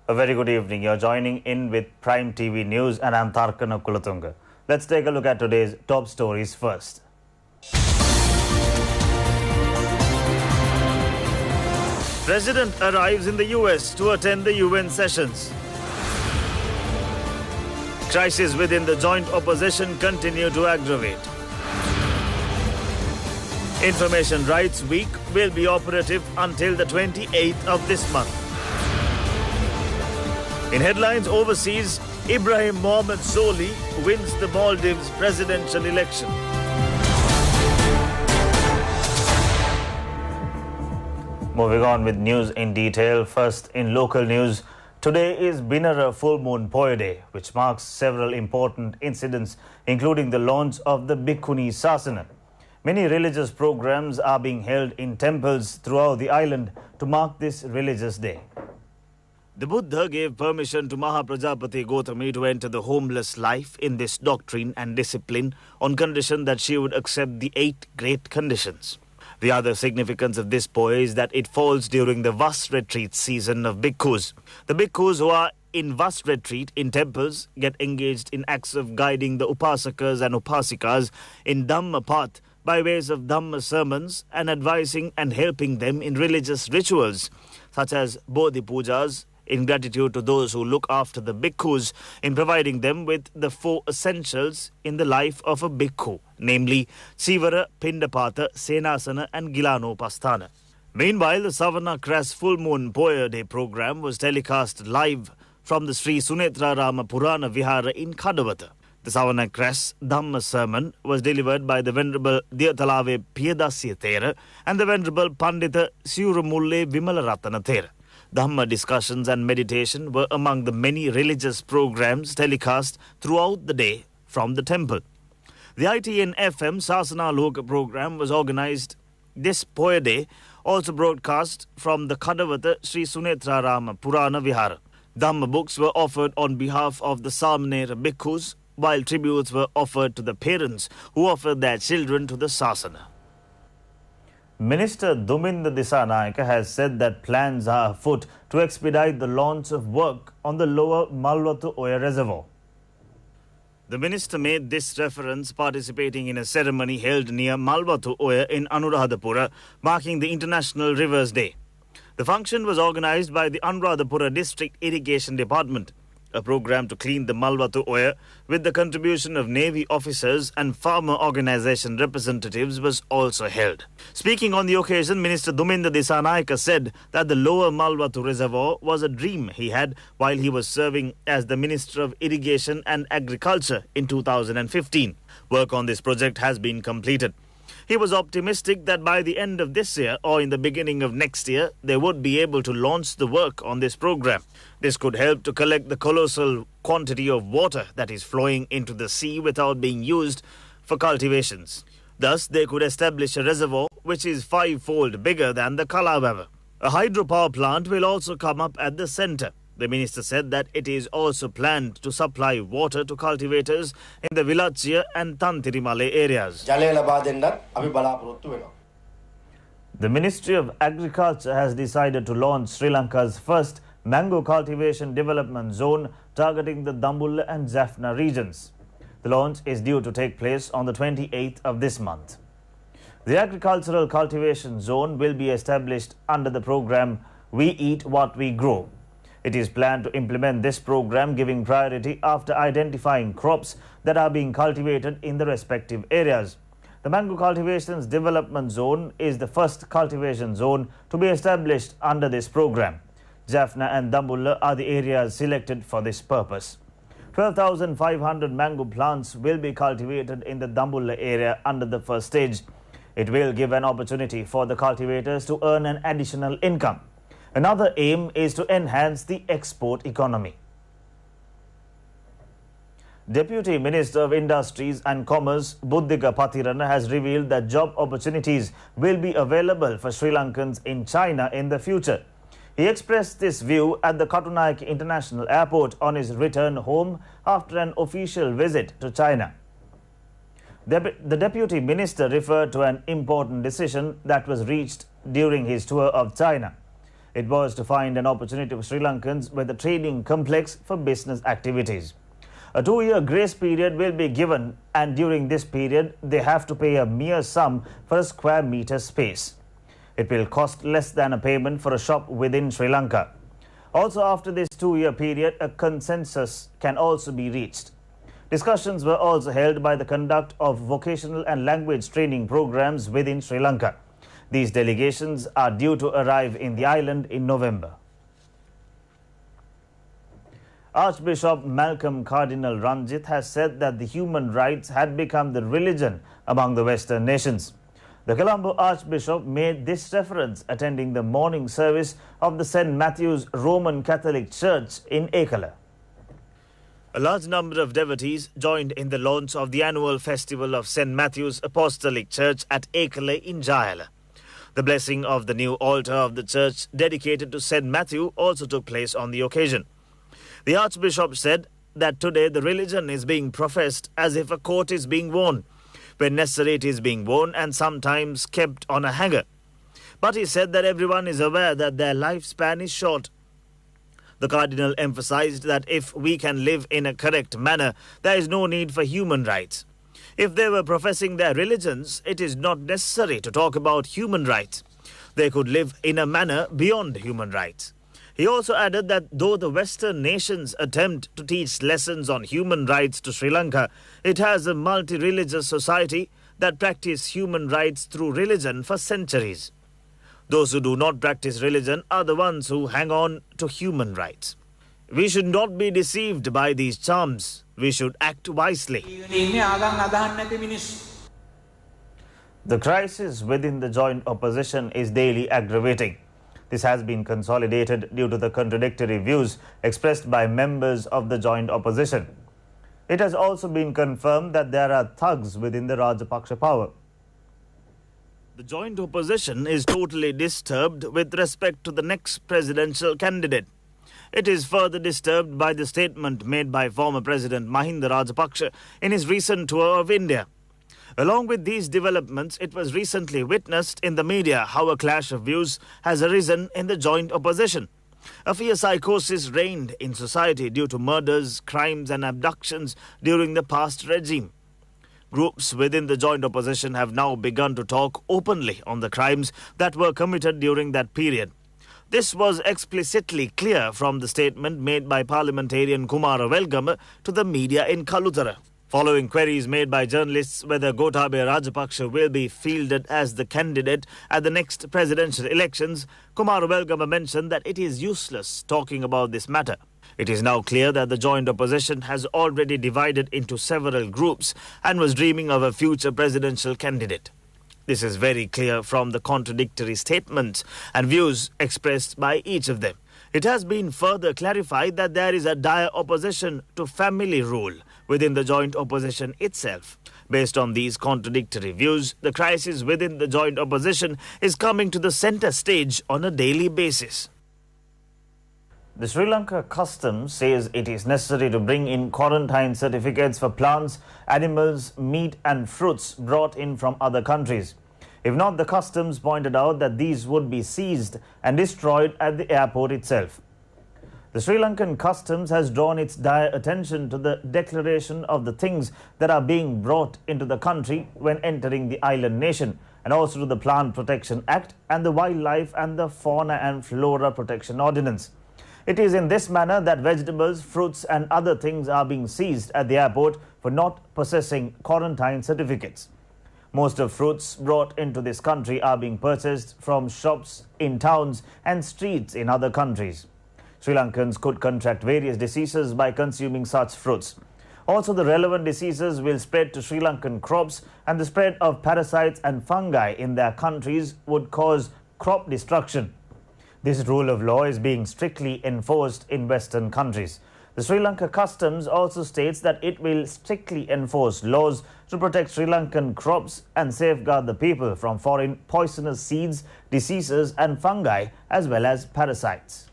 A very good evening. You're joining in with Prime TV News and I'm Tharkana Kulatunga. Let's take a look at today's top stories first. President arrives in the US to attend the UN sessions. Crisis within the joint opposition continue to aggravate. Information Rights Week will be operative until the 28th of this month. In headlines overseas, Ibrahim Mohamed Soli wins the Maldives presidential election. Moving on with news in detail. First, in local news, today is Binara Full Moon Poya Day, which marks several important incidents, including the launch of the Bhikkhuni Sasana. Many religious programs are being held in temples throughout the island to mark this religious day. The Buddha gave permission to Mahaprajapati Gautami to enter the homeless life in this doctrine and discipline on condition that she would accept the 8 great conditions. The other significance of this poem is that it falls during the Vas retreat season of bhikkhus. The bhikkhus who are in Vas retreat in temples get engaged in acts of guiding the upasakas and upasikas in Dhamma path by ways of Dhamma sermons and advising and helping them in religious rituals such as Bodhi Pujas, in gratitude to those who look after the bhikkhus in providing them with the 4 essentials in the life of a bhikkhu, namely Chivara, Pindapata, Senasana and Gilanopasthana. Meanwhile, the Savana Kras Full Moon Poya Day program was telecast live from the Sri Sunetra Rama Purana Vihara in Kadawata. The Savana Kras Dhamma sermon was delivered by the Venerable Diyatalave Piyadasya Thera and the Venerable Pandita Siuramulle Vimalaratana Thera. Dhamma discussions and meditation were among the many religious programs telecast throughout the day from the temple. The ITN FM Sasana Loka program was organized this Poya Day, also broadcast from the Kadavata Sri Sunetra Rama Purana Vihara. Dhamma books were offered on behalf of the Samanera bhikkhus, while tributes were offered to the parents who offered their children to the Sasana. Minister Duminda Disanayake has said that plans are afoot to expedite the launch of work on the lower Malwatu Oya reservoir. The minister made this reference participating in a ceremony held near Malwatu Oya in Anuradhapura, marking the International Rivers Day. The function was organized by the Anuradhapura District Irrigation Department. A program to clean the Malwatu Oya with the contribution of Navy officers and farmer organization representatives was also held. Speaking on the occasion, Minister Duminda Disanayake said that the lower Malwatu reservoir was a dream he had while he was serving as the Minister of Irrigation and Agriculture in 2015. Work on this project has been completed. He was optimistic that by the end of this year or in the beginning of next year, they would be able to launch the work on this program. This could help to collect the colossal quantity of water that is flowing into the sea without being used for cultivations. Thus, they could establish a reservoir which is 5-fold bigger than the Kalabava. A hydropower plant will also come up at the centre. The minister said that it is also planned to supply water to cultivators in the Vilachia and Tantirimale areas. The Ministry of Agriculture has decided to launch Sri Lanka's first mango cultivation development zone targeting the Dambulla and Jaffna regions. The launch is due to take place on the 28th of this month. The agricultural cultivation zone will be established under the program We Eat What We Grow. It is planned to implement this program giving priority after identifying crops that are being cultivated in the respective areas. The Mango Cultivations Development Zone is the first cultivation zone to be established under this program. Jaffna and Dambulla are the areas selected for this purpose. 12,500 mango plants will be cultivated in the Dambulla area under the first stage. It will give an opportunity for the cultivators to earn an additional income. Another aim is to enhance the export economy. Deputy Minister of Industries and Commerce Buddhika Pathirana has revealed that job opportunities will be available for Sri Lankans in China in the future. He expressed this view at the Katunayake International Airport on his return home after an official visit to China. The Deputy Minister referred to an important decision that was reached during his tour of China. It was to find an opportunity for Sri Lankans with a trading complex for business activities. A 2-year grace period will be given, and during this period, they have to pay a mere sum for a square meter space. It will cost less than a payment for a shop within Sri Lanka. Also, after this 2-year period, a consensus can also be reached. Discussions were also held by the conduct of vocational and language training programs within Sri Lanka. These delegations are due to arrive in the island in November. Archbishop Malcolm Cardinal Ranjit has said that the human rights had become the religion among the Western nations. The Colombo Archbishop made this reference attending the morning service of the St. Matthew's Roman Catholic Church in Ekala. A large number of devotees joined in the launch of the annual festival of St. Matthew's Apostolic Church at Ekala in Jayala. The blessing of the new altar of the church dedicated to St. Matthew also took place on the occasion. The Archbishop said that today the religion is being professed as if a coat is being worn. When necessary, it is being worn and sometimes kept on a hanger. But he said that everyone is aware that their lifespan is short. The Cardinal emphasized that if we can live in a correct manner, there is no need for human rights. If they were professing their religions, it is not necessary to talk about human rights. They could live in a manner beyond human rights. He also added that though the Western nations attempt to teach lessons on human rights to Sri Lanka, it has a multi-religious society that practice human rights through religion for centuries. Those who do not practice religion are the ones who hang on to human rights. We should not be deceived by these charms. We should act wisely. The crisis within the joint opposition is daily aggravating. This has been consolidated due to the contradictory views expressed by members of the joint opposition. It has also been confirmed that there are thugs within the Rajapaksa power. The joint opposition is totally disturbed with respect to the next presidential candidate. It is further disturbed by the statement made by former President Mahinda Rajapaksa in his recent tour of India. Along with these developments, it was recently witnessed in the media how a clash of views has arisen in the joint opposition. A fierce psychosis reigned in society due to murders, crimes and abductions during the past regime. Groups within the joint opposition have now begun to talk openly on the crimes that were committed during that period. This was explicitly clear from the statement made by parliamentarian Kumara Welgama to the media in Kalutara. Following queries made by journalists whether Gotabaya Rajapaksa will be fielded as the candidate at the next presidential elections, Kumara Welgama mentioned that it is useless talking about this matter. It is now clear that the joint opposition has already divided into several groups and was dreaming of a future presidential candidate. This is very clear from the contradictory statements and views expressed by each of them. It has been further clarified that there is a dire opposition to family rule within the joint opposition itself. Based on these contradictory views, the crisis within the joint opposition is coming to the centre stage on a daily basis. The Sri Lanka Customs says it is necessary to bring in quarantine certificates for plants, animals, meat and fruits brought in from other countries. If not, the Customs pointed out that these would be seized and destroyed at the airport itself. The Sri Lankan Customs has drawn its dire attention to the declaration of the things that are being brought into the country when entering the island nation, and also to the Plant Protection Act and the Wildlife and the Fauna and Flora Protection Ordinance. It is in this manner that vegetables, fruits and other things are being seized at the airport for not possessing quarantine certificates. Most of fruits brought into this country are being purchased from shops in towns and streets in other countries. Sri Lankans could contract various diseases by consuming such fruits. Also, the relevant diseases will spread to Sri Lankan crops, and the spread of parasites and fungi in their countries would cause crop destruction. This rule of law is being strictly enforced in Western countries. The Sri Lanka Customs also states that it will strictly enforce laws to protect Sri Lankan crops and safeguard the people from foreign poisonous seeds, diseases and fungi as well as parasites.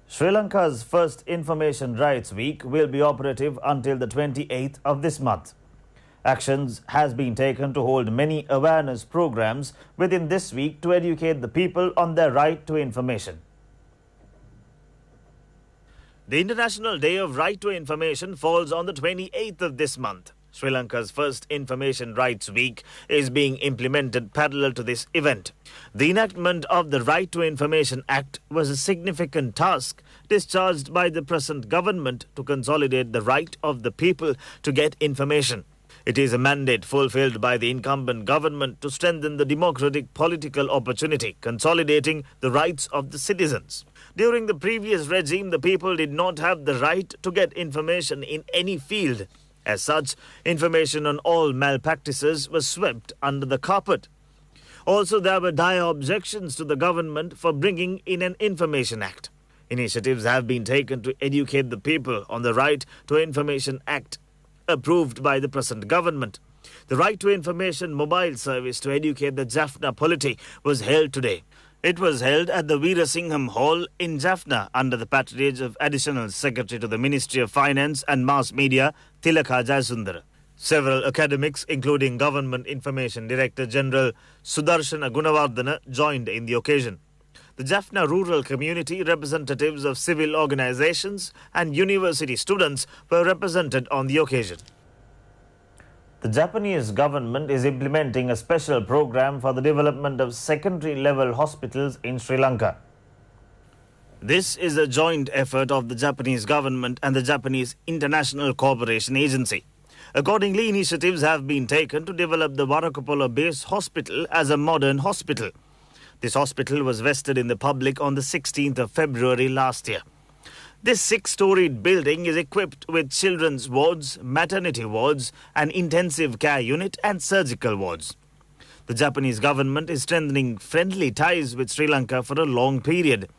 Sri Lanka's first Information Rights Week will be operative until the 28th of this month. Actions has been taken to hold many awareness programs within this week to educate the people on their right to information. The International Day of Right to Information falls on the 28th of this month. Sri Lanka's first Information Rights Week is being implemented parallel to this event. The enactment of the Right to Information Act was a significant task discharged by the present government to consolidate the right of the people to get information. It is a mandate fulfilled by the incumbent government to strengthen the democratic political opportunity, consolidating the rights of the citizens. During the previous regime, the people did not have the right to get information in any field. As such, information on all malpractices was swept under the carpet. Also, there were dire objections to the government for bringing in an Information Act. Initiatives have been taken to educate the people on the Right to Information Act approved by the present government. The Right to Information mobile service to educate the Jaffna polity was held today. It was held at the Veerasingham Hall in Jaffna under the patronage of Additional Secretary to the Ministry of Finance and Mass Media, Tilaka Jayasundara. Several academics, including Government Information Director General Sudarshana Gunawardana, joined in the occasion. The Jaffna rural community, representatives of civil organizations and university students were represented on the occasion. The Japanese government is implementing a special program for the development of secondary-level hospitals in Sri Lanka. This is a joint effort of the Japanese government and the Japanese International Cooperation Agency. Accordingly, initiatives have been taken to develop the Varakapula Base Hospital as a modern hospital. This hospital was vested in the public on the 16th of February last year. This 6-storied building is equipped with children's wards, maternity wards, an intensive care unit and surgical wards. The Japanese government is strengthening friendly ties with Sri Lanka for a long period.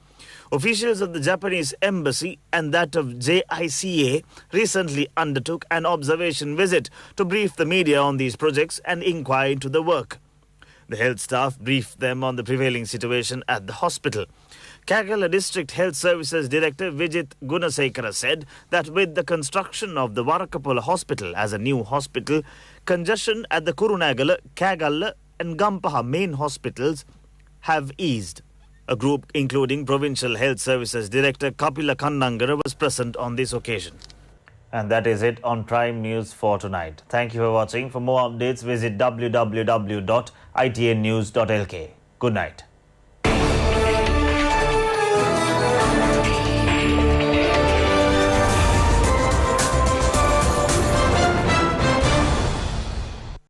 Officials of the Japanese embassy and that of JICA recently undertook an observation visit to brief the media on these projects and inquire into the work. The health staff briefed them on the prevailing situation at the hospital. Kagala District Health Services Director Vijit Gunasekara said that with the construction of the Varakapula Hospital as a new hospital, congestion at the Kurunagala, Kagala and Gampaha main hospitals have eased. A group including Provincial Health Services Director Kapila Kannangara was present on this occasion. And that is it on Prime News for tonight. Thank you for watching. For more updates, visit www.itnnews.lk. Good night.